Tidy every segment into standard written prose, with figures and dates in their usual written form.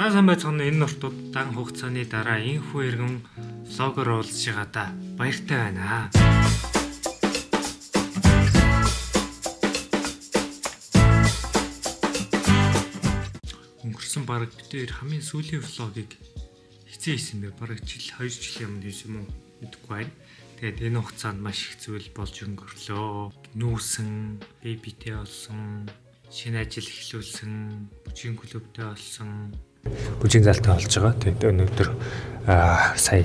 За сайн байцгаана энэ нортууд дан хугацааны дараа энэхүү иргэн влогоор уулзж байгаадаа баяртай байна. Өнгөрсөн баг дээр хамгийн сүүлийн влогийг хийсэн юм бэ? Бараг жил 2 жилийн өмнө хийсэн юм уу? Мэдэхгүй байна. Тэгээд энэ хугацаанд маш их зүйл болж өнгөрлөө. Нүүсэн, бэбитэй болсон, шинэ ажил эхлүүлсэн, бүжгийн клубтэй болсон. Бүжгийн залтаа болж байгаа. Тэгээд өнөөдөр сая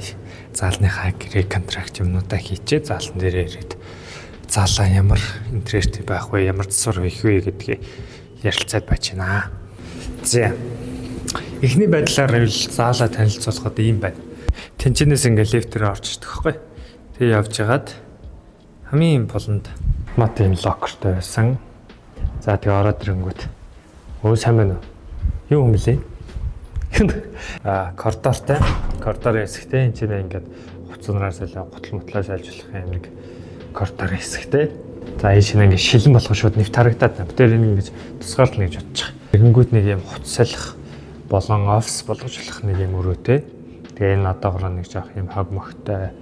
заалныхаа гэрээ контракт юмнуудаа хийчээ. Заалан дээрээ ирээд заалаа ямар интерес байх вэ, ямар засвар хийх вэ гэдгийг ярилцаад байж байна. За. Эхний байдлаар заалаа танилцуулахад ийм байна. Тэнчнээс ингээ лифтээр орж ирдэг байхгүй. Тэг явж хагаад хамгийн болонд мат юм локертэй байсан. За тэгээ ороод ирэнгүүт өө сайн байна уу? Юу юм блэ? Коридортой. Коридор хэсэгтэй энэ чинь ингээд хуцнараас л гутал мутлаас айлжуулах юм нэг коридор хэсэгтэй. За энэ шинэ ингээд шилэн болгох шууд нэвт харагдаад байна. Тэр энэ ингэж тусгаарлна гэж бодож байгаа. Тэгэнгүүт нэг юм хуцсалах болон офис болгожлох нэг юм өрөөтэй. Тэгээ энэ одоогоор нэг жоох юм хог мохтой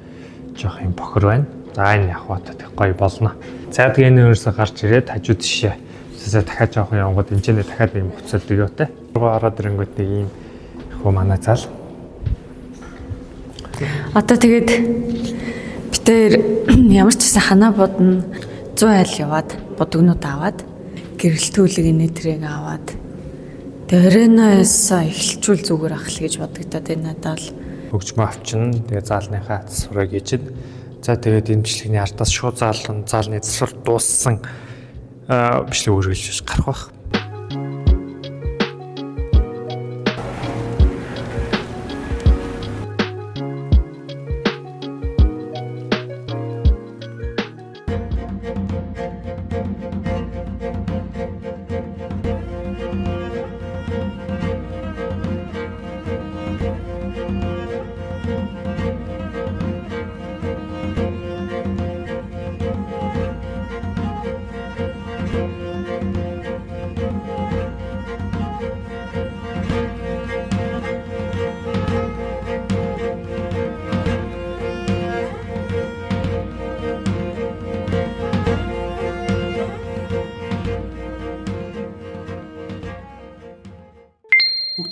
жоох юм бохор байна. За энэ явхад гоё болно. За тэгээ энэ өөрөөсөө гарч ирээд хажуу тишээ. Тэсээ дахиад жоох явгод энэ дахиад юм хуцсал дөрөөтэй. Ороод ирэнгүүт нэг юм хөө манай зал. Одоо тэгээд битээр ямар ч гэсэн ханаа бодно 100 айл яваад бодогнууд аваад гэрэлтүүлэг нэтрийг аваад Тэрэноос эхэлчүүл зүгээр ах л гэж бодогдоод энэ надад л хөгжмөө авчин тэгээ заалныхаа засварыг хийчихэд за тэгээд эмчилгээний ардаас шууд заалны засвар дууссан бичлэг үргэлжлэж гарах бах.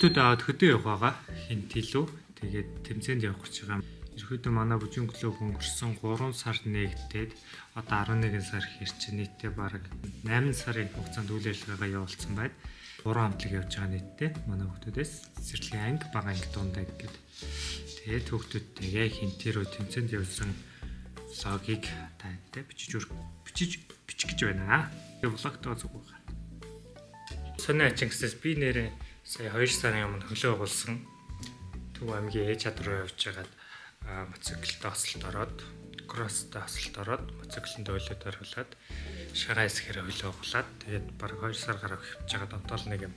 Хүүхдүүд аваад хөдөө явах байгаа. Хинт илүү. Тэгээд тэмцээнд явах гэж байгаа. Ерөөдөө манай бүжгийн клуб өнгөрсөн 3 сард нэгдээд одоо 11 сар хэрч нийтдээ бараг 8 сарын хугацаанд үйл ажиллагаагаа явуулсан байна. 3 хамтлаг явж байгаа нийтдээ манай хүүхдүүдээс цэцэрлэгийн анги, бага анги дундаа гэдэг. Тэгээд хүүхдүүдтэйгээ хинтэрөө тэмцээнд явсан влогийг таадтай бичих гэж байна. Тэгээд влогтоо зүг байгаа. Сони ачингсээс би нэрээ сая 2 сарын өмнө хөлөө уулсан Төв аймгийн ээж чад руу явж байгаад моциклд осолд ороод кросстой осолд ороод моциклын дөөлөд оруулаад шагаа хэсгээр хөлөө уулаад тэгээд баг 2 сар гараг хөвж байгаад одоо л нэг юм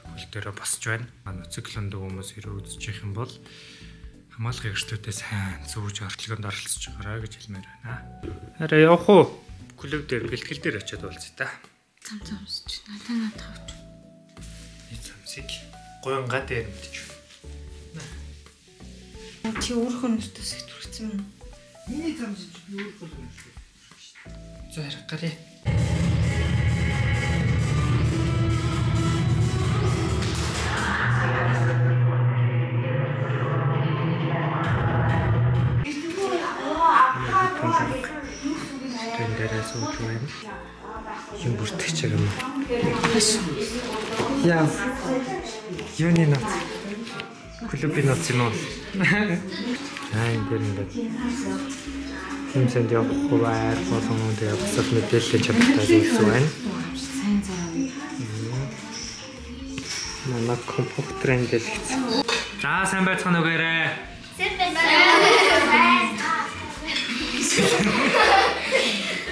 хөл дээрээ босч байна. Моциклын дөө хүмүүс хэрэг үзэж их юм бол хамгаалах эрхтүүдээ сайн зөвж орчлогонд оролцож байгаарай гэж хэлмээр байна. Хараа явах уу? Клуб дээр бэлтгэл дээр очиод уулзъя та. цам усч надад авч. Гоёнгаа дээр мэдчих. Чи өөрхөн нэртээс их түрхсэн юм. Миний замсч би өөрхөн нэртээс. За харах гарыг. Тэндээрээ сууж байна. Юм бүртгэж байгаа юм. Яа. Юуны нот. Клубын нот юм уу? Энэ ингээд. Хэмсэнд явах хуваар болон тэгээ бусад мэдээлэл чаддаг зүйл байна. Сайн заа. Манай компьютерэн дэлгэц. За сайн байцгаана үгээрээ. Сайн байна.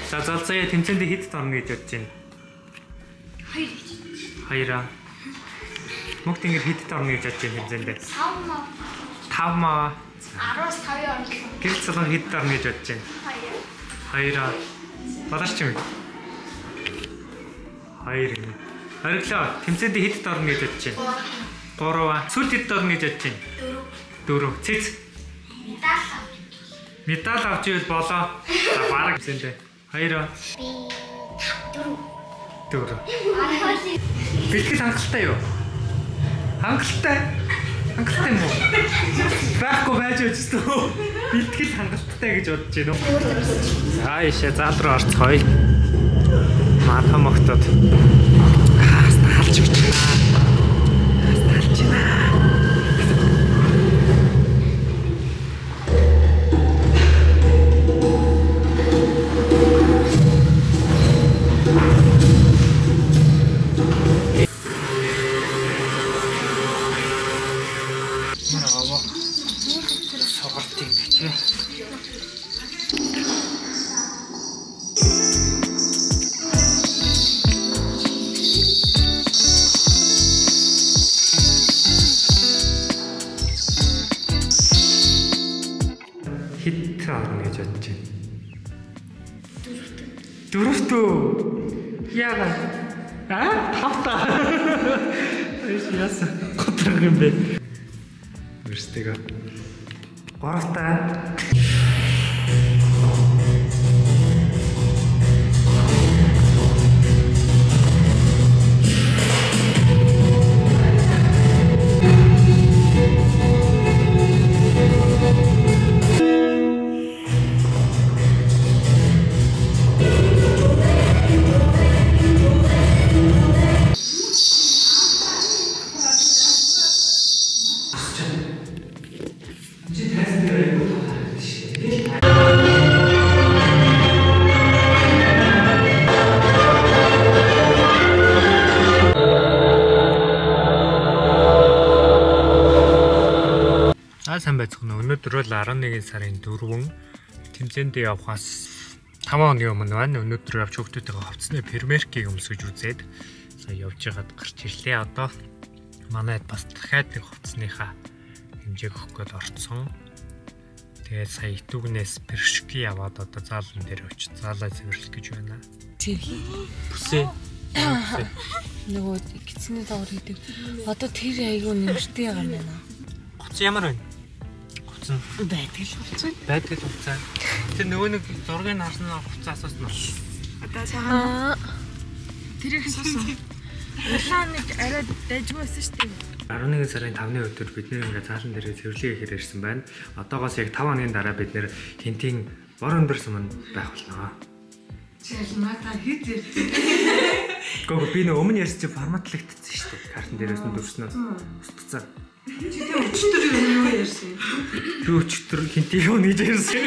За залцаа тэмцээнд хэд орно гэж бодож байна? 2. Мөхт ингэ хэд орно гэж бодож байна тэмцээндээ? 5 маа. 15 орно. Гэрэл цалан хэд орно гэж бодож байна? 2. Баларч юм. 2. Хориглоо. Тэмцээнд хэд орно гэж бодож байна? 3. Сүүл хэд дорно гэж бодож байна? 4. Цэц. Медаль авч ивэл болоо. За бараг гэсэндээ. 2. 4. Бэлтгэл хангалттай юу? Хангалттай юм уу? Байхгүй байж өчтөө. Бэлтгэл хангалттай гэж бодож байна уу? За ишээ зал руу орцгоё. Маатам огтод. Хаалж өгч байна. Хит орно гэж бодож байна. 4. Яагаад? 5. Яасан готрох юм бэ? Өрстэйг. 3. Сайн байцгаана. Өнөөдөр бол 11 сарын 4 тэмцээнд явахаас 5 хоногийн өмнө байна. Өнөөдөр явж хүүхдүүдтэйгээ хувцсны премьеркийг өмсгөж үзээд сая явж байгаад гарч ирлээ. Одоо манайд бас дахиад нэг хувцсныхаа хэмжээг өгөх гээд орцсон. Тэгээд сая итүгнээс першки яваад одоо заалан дээр очиж заалаа цэвэрлэх гэж байна. Бүсээ. Нөгөө гисний доор хийдэг. Одоо тэр айгүй нэмэртэй байгаа юм байна. Хувц ямар байна? Байдаг л хувцас. Тэр нөгөө нэг зургийг харсан хувцасаас нь. Одоо цаана. Тэрийг суусан. Улаан нэг арай дайжгүйсэн шүү дээ. 11 сарын 5-ны өдөр бид нэр ингээ заалан дээрээ цэвэрлэгээ хийхээр ирсэн байна. Одоогоос яг 5 хоногийн дараа бид нэр хинтийн бор өндөр суманд байх болно. Чилмаа та хэд ярьдаг. Гэхдээ би нөгөө өмнө ярьсан чи форматлагдсан шүү дээ. Картан дээрээс нь дүрснөө. Устцсан. Чи тэр өчтөр юу ярьсан? Би өчтөр хинтийг өгнө гэж ярьсан.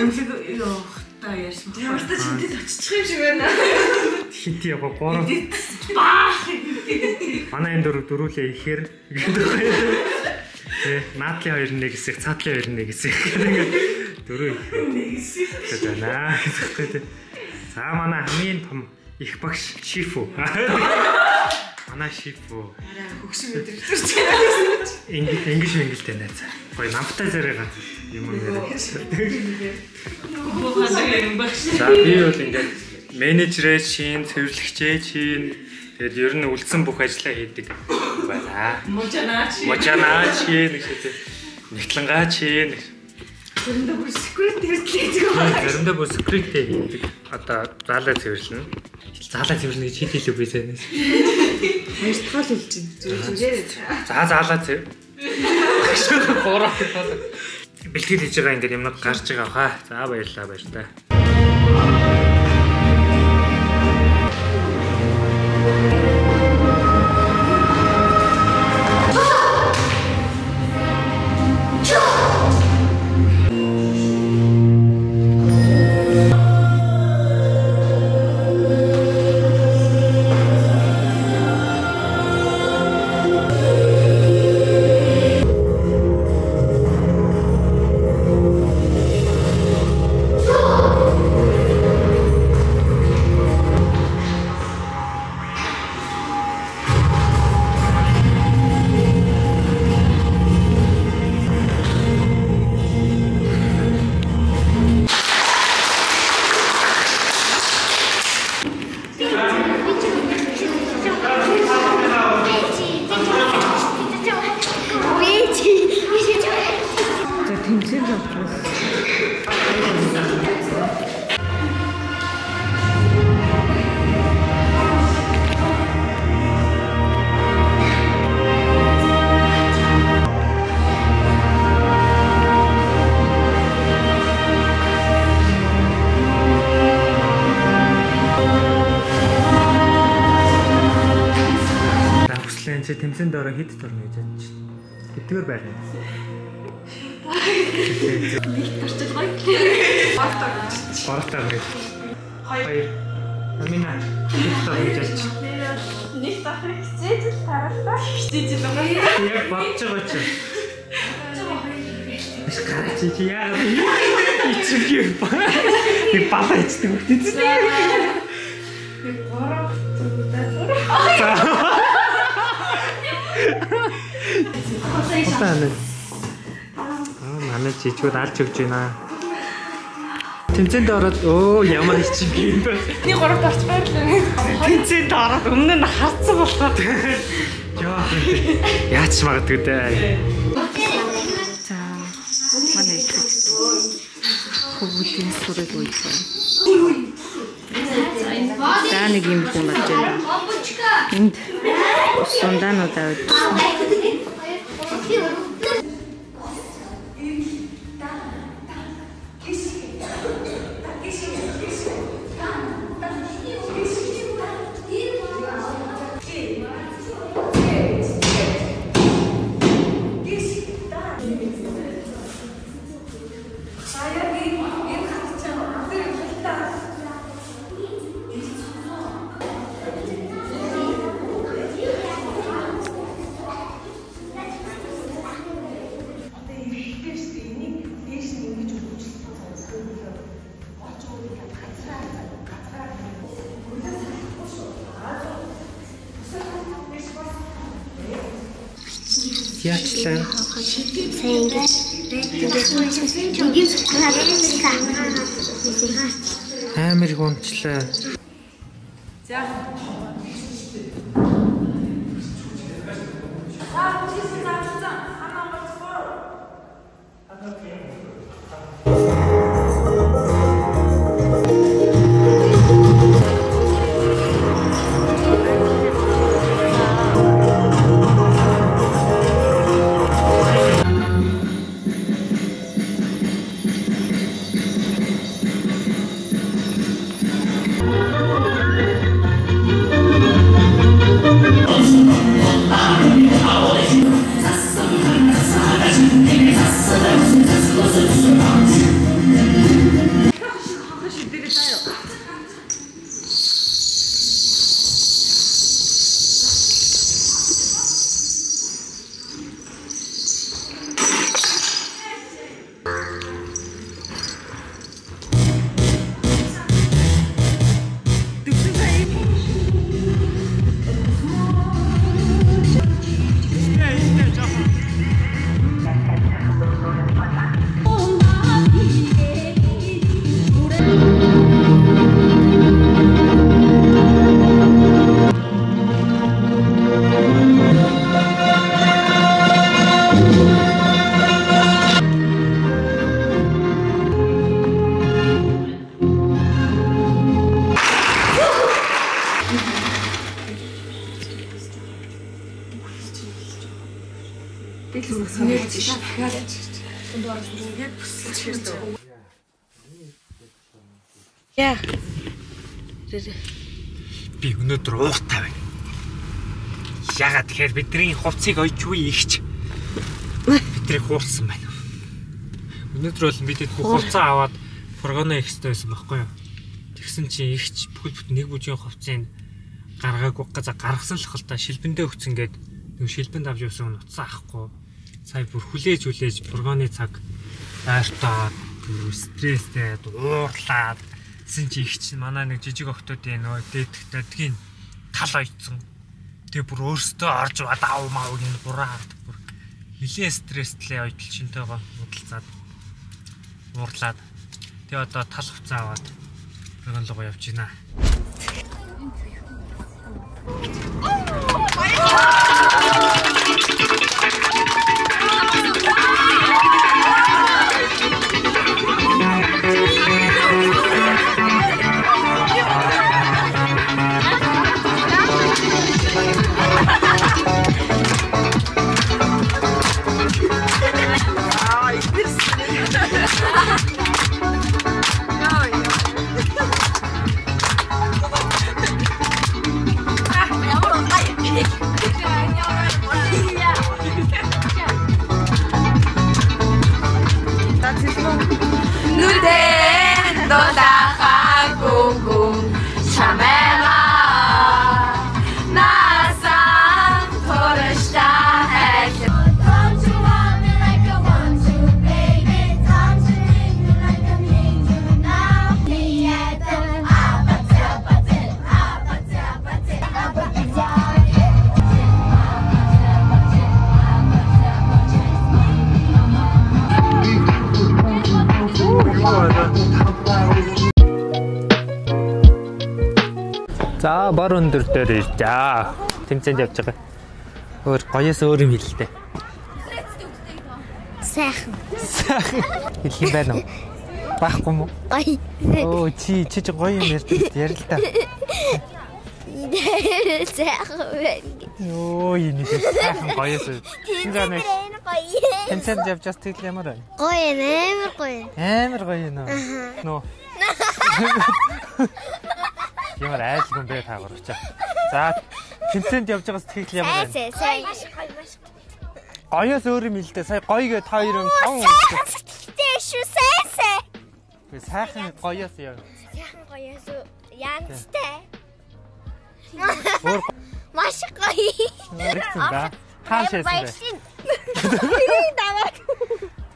Эмчиг ёо та ярьсан. Ямар ч чинтэд оччих юм шиг байна. Хинти яг 3. Баах. Манай энэ дөрүүлээ ихээр Тэ наадлын 2-1 хэсэг, цаадлын 2-1 хэсэг ингээд дөрөв хэсэг байна. За манай хамгийн том их багш Шифу. Манай Шифу. Арай хөгшин өдрөж байна. Ингиш найз. Гоё намтай зэрэг юм яриа. За би бол ингээд менежерээ чин, цэвэрлэгчээ чин тэгээд ер нь үлдсэн бүх ажлаа хийдэг байна. Можанаач нэг шийдэ. Нэгтлангаач нэг. Заримдаа бүр секрет хэрэглэдэг байна. Заримдаа бүр секрет хийдэг. Одоо заалаа цэвэрлэнэ. Заалаа цэвэрлэнэ гэж хэд хэлээ би зэнээс. Хоёр дахь л хэлж байна. Зүгээр. За заалаа цэв. Хоороо гэдэг. Бэлтгэл хийж байгаа ингээд юмнууд гарч байгаа хаа. За баярлалаа. энэ чи тэмцээнд ороо хэд дөрнө гэж бодож байна. Хэдгээр байна. Нэг тарчил гоё. Бартаа гэж. Хоёр. Амина хэд дөрнө гэж бодож байна. Нэг тарах хичээж л тарахтаа. Хичээж л байгаа. Яг бодож байгаа чи. Биш гараач чи яа. Ичвэр ба. Би баба ичдэг үгтэй. Хатаа. Манай чичүүд алж өгч байна. Тэмцээнд ороод ямар ичим юм бэ? Нэг 3 тарч байрлаа. Тэмцээнд ороод өмнө нь харцсан болоо. Яа. Яач магадгүй дээ. За манай хөвгөлийн сүрэг үйлдэл. За нэг юм юм болж байна. Энд сундаануудаа үзсэн. Яачлаа. Амар гомчлаа. За. Яа. Би өнөөдөр уухтай байна. Ягаад тэгэхээр бидний хувцсыг ойчгүй ихч. Бидний хуурсан байна. Өнөөдөр бол бидэд бүх хувцаа аваад фургоно ихстэй байсан байхгүй юу? Тэгсэн чинь ихч бүхэл нэг бүжгийн хувцсыг гаргаагүй гаргасан л хэл та шилбэндээ өгцөн гээд нэг шилбэнд авч явсан утсаа ахгүй. Сая бүр хүлээж фургоны цаг ойртоод стресстэй уурлаад гэсэн чи их чинь манай нэг жижиг охтуудын нөө дээдгийн тал ойцсон. Тэгээ бүр өөртөө орж бадаа маа гин бураад бүр нилээ стресстлээ ойдол шинтэйгоо муудалцаад уурлаад тэгээ одоо тал хувцас аваад фургонлогоо явж байна. Бар өндөр дээр иржээ. Тэмцээнд явж байгаа. Өөр гоёс өөр юм хэлээ. Сайхан. Хэлэх юм байна уу? Баахгүй юу? Гоё. Оо чи гоё юм ярьдаг ярил та. Сайхан байна. Йоо энэ сайхан гоёс. Тэмцээнд явж бас тэгэл ямар байна? Гоё амар гоё. Амар гоё нөө. Нөө. Ямар айлгүй юм бэ та гурвч. За тэмцээнд явж байгаас тэгэл ямар байна? Сайн. Гоёс өөр юм хэлдэ. Сая гоё гэ та хоёр юм 5 хүн. Тэшүү сайн. Би сайхан гоёс яа. Сайхан гоёс янзтай. Өөр Маш гоё. хэрэгцэн да. Хаан шээсэн бэ?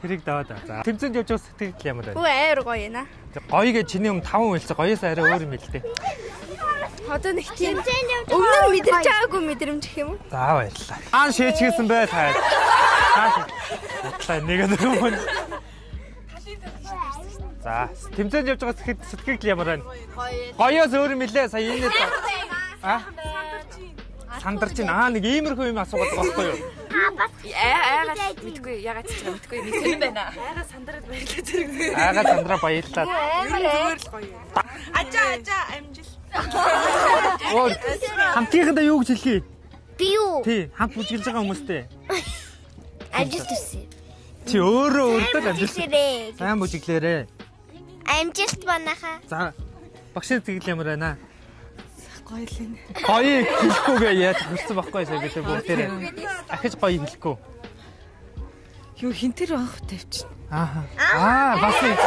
Тэрийг даваад аа. За тэмцээнд явж байгаас сэтгэл ямар байна? Хөө амар гоё наа. Гоё гэ чиний юм 5 хүн хэлсэн. Гоёс арай өөр юм хэлдэ. Одоо нэг тийм Тэмцээнд явж өмнө нь мэдэрч байгаагүй мэдрэмж гэх юм уу? За баярлалаа. Хаан шээчихсэн бай та. Хаан нэг юм. За тэмцээнд явж байгаас сэтгэл ямар байна? Гоёс өөр юм хэлээ. Сая энэ сандарч байна. Нэг иймэрхүү юм асуугаад байгаа байхгүй юу? Айгаа мэдгүй ягаад ч мэдгүй нэг юм байна. Айгаа сандраад баярлаа зэрэг. Айгаа сандраа баярлалаа. Зүгээр л гоё. Ажаа амжилт. Оо хамтынхаа юу гэж хэлхий? Би юу? Тий, хамт бүжгэлж байгаа хүмүүстэй. Амжилт хүсье. Чи өөрөө өөртөө амжилт. Сайн бүжиглээрээ. Амжилт банаха. За багшаа тэгэл ямар байна? Гоё л энэ. Гоё хэлэхгүйгээ яаж хүрсэн байхгүй сая бид бүгдээрээ. Ахиж гоё хэлэхгүй. Юу хинтэр авах тавьчих. Бас их.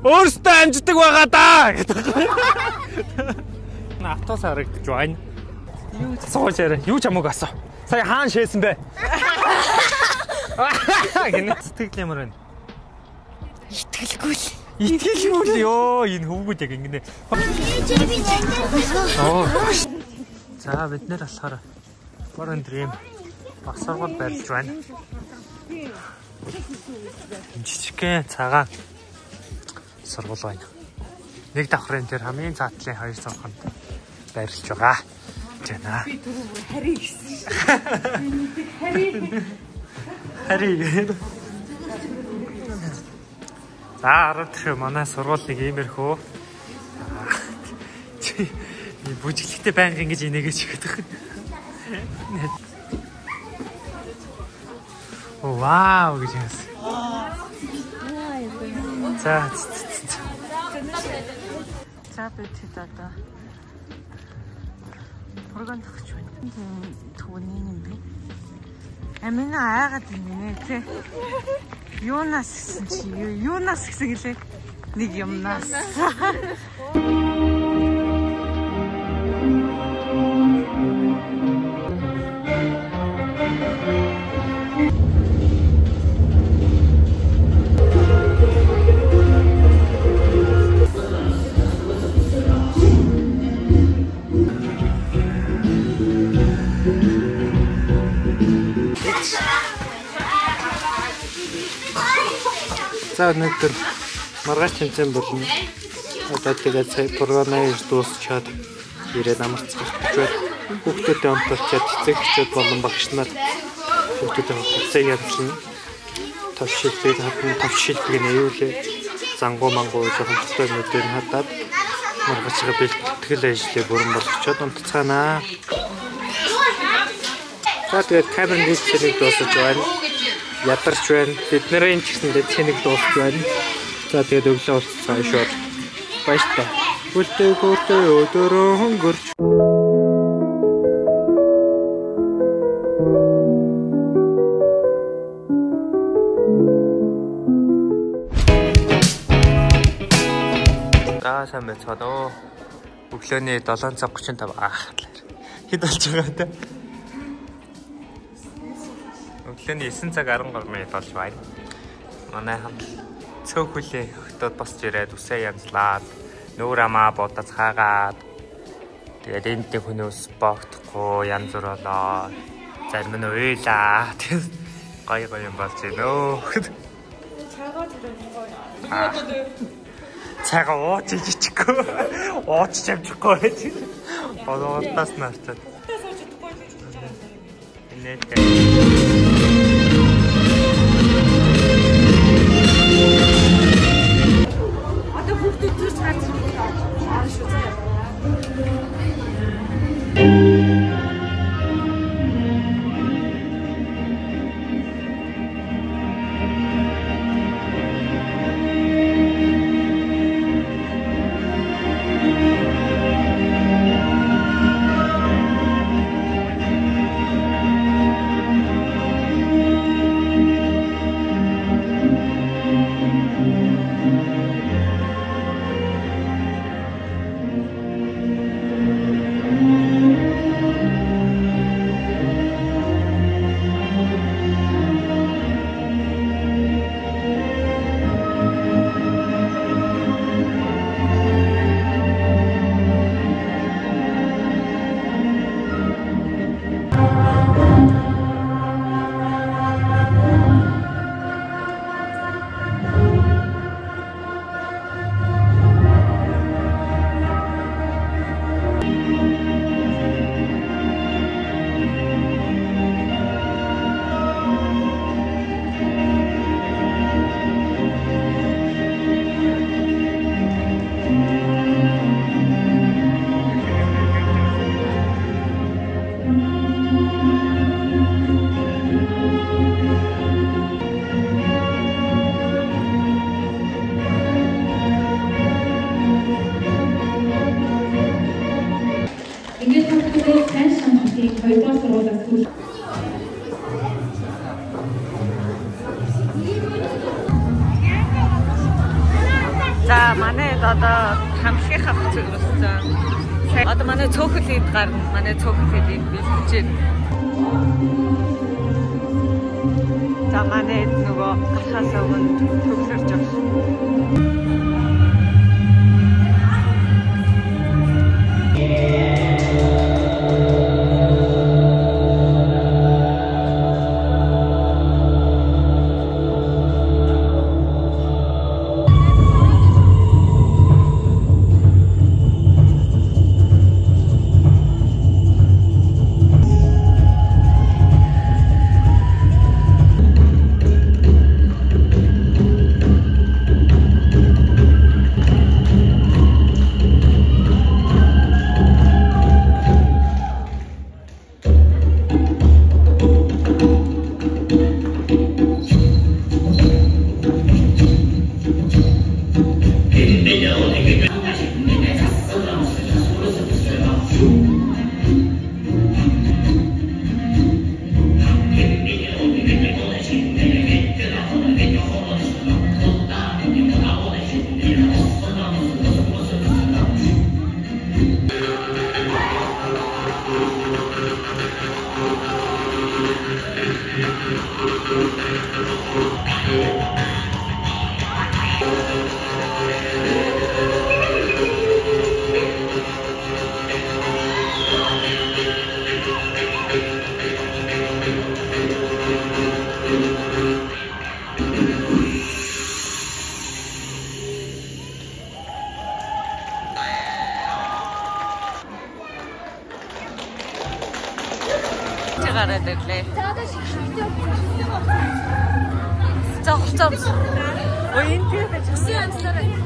Өөртөө амждаг байгаа да гэдэг. Автос харагдаж байна. Юу цоочээр юу ч хамаагүй асуу. Сая хаан шээсэн бэ? Гэнэ сэтгэл ямар байна? Итгэлгүй л. Итгэлгүй л ёо энэ хөвгүүд яг ингэнэ. За бид нэр болохоор борон дрим баг сургууль барьж байна. Жижигхэн цагаан сургууль байна. Нэг давхрын тэр хамгийн цаатлын 200 хонд байрлаж байгаа. Жана. Би түрүү хари гэсэн. Хари. За хараад манай сургуулийн иймэрхүү. Чи бүжиглэхтэй байнга ингэж инээгээч гэдэг. Вау гэж юм. За бид одоо програм төгч байна. Түүний юм бэ? Амина айгаад юм нэ тий. Юунаас гэсэн чи юунаас гэсэн гэлээ нэг юмнаас. За өнөөдөр маргааш тэмцээн болно. Одоо тэгээд сая програмыг дуусчаад ирээд амарцгаж байна. Хүүхдүүдтэй хамтарчаад эцэгчүүд болон багш нар хүүхдүүдтэй хугацааг янзлан төвшилбэг хатан төвшилбэг нээвлээ. Зангуу мангуу жоохон төмөдөө хадаад маргаашгаа бэлтгэл ажлыг бүрэн болгочоод унтцгаанаа. За тэгээд камерын дисплейг дуусгаж байна. Ядарч байна. Бидний ч гэсэн цэнийг дуусч байна. За тэгээд өглөө уулзцаа шууд. Баяртай. Үлдээгүүртэй өдөрөө хөнгөрч. Сайн байцгаана уу. Өглөөний 7:35 хэд болж байгаа те. Өглөөний 9:13 минут болж байна. Манай хамт цөөхөлөө өгтөд босч ирээд үсээ янзлаад нүүр амаа бодож хаагаад тэгээд энд хүнөөс богдохгүй янз бүр болоо. Зарим нь уйлаа. гоё юм болж байна өө. Цайгаа ууж ижчихгүй. Ууж чамчихгүй байж. Одоолтаас наартаад. Нээтэй. Одоо хүүхдүүд зүрх газар аа шүү заяа. За манайд одоо хамхих авах зүйл болсон. Одоо манай цөөхөл хэд гарна. Манай цөөхөл хэд бэлтэж байна. За манайд нөгөө галхаас өмнө төгсөрч байгаа. гараад ирлээ. Зогсоо. Ой энэ тийм байж гсэн.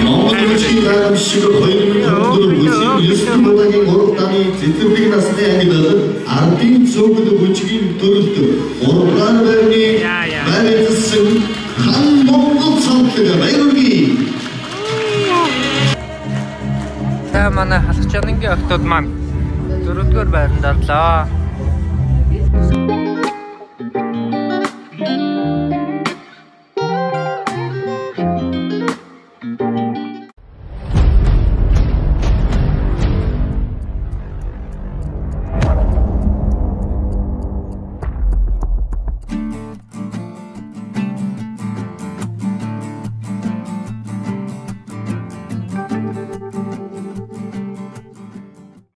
Монгол улсын тайрамшиг 2014 9 удаагийн 3 даны цэцэрлэг насны ангид ардын цөөхөл хүчгийн төрөлд 3 дааны байрны байрцсан хан Монгол цамтлаг баяргий. Та манай халах чанангийн охтууд маань 4-р байранд орлоо.